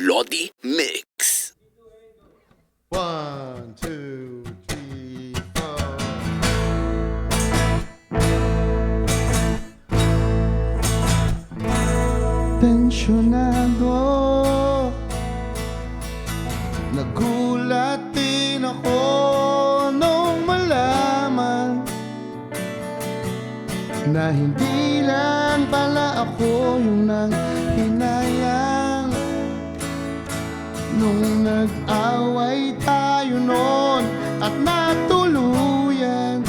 Lodi Mix. 1, 2, 3, 4. Tensyonado, nagulat din ako nung malaman na hindi lang pala ako yung nanghinayang. Nung nag-away tayo noon at natuluyan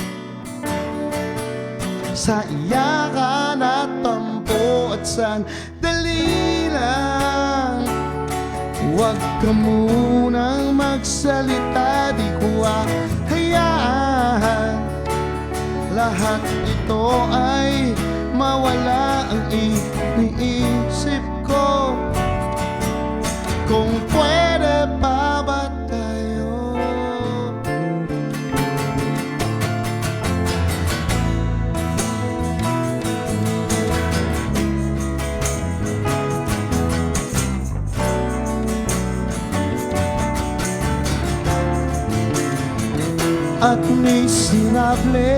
sa iyakan at tampo at sandali lang. Huwag ka munang magsalita, di ko hayaan lahat ito ay mawala ang iniisip ko. Kung pwede pa ba tayo? At may sinable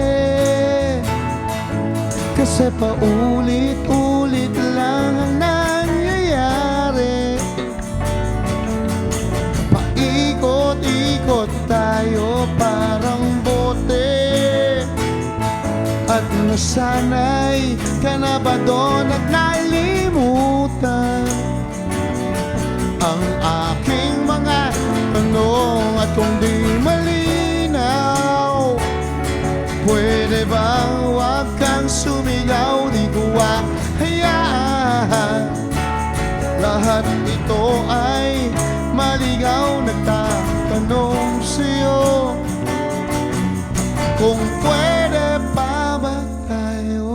kasi paulit-ulit lang ang nangyayari. Paikot-ikot tayo parang bote. At nasanay ka na ba doon at nalimutan ang aking mga tanong? At kung di malinaw, pwede bang huwag kang sumigaw? Di ko hayaan lahat ito ay maligaw. Nagtatanong sa'yo kung pwede pa ba tayo?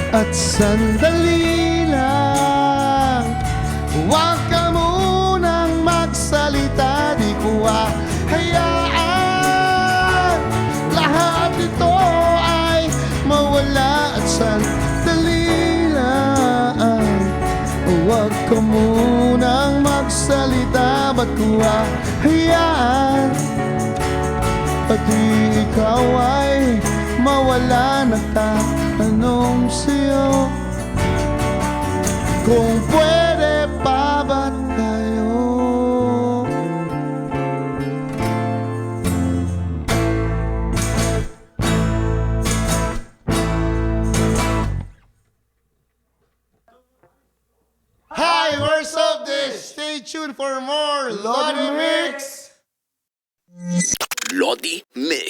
At sandali lang, huwag ka munang magsalita, di ko hayaan lahat ito ay mawala. At sandali lang, huwag ka munang magsalita, ba't ko hayaan at ikaw ay mawala. Nagtatanong sa'yo kung pwede pa ba tayo? Hi, where's up this? Stay tuned for more Lodi Mix. Lodi Mix.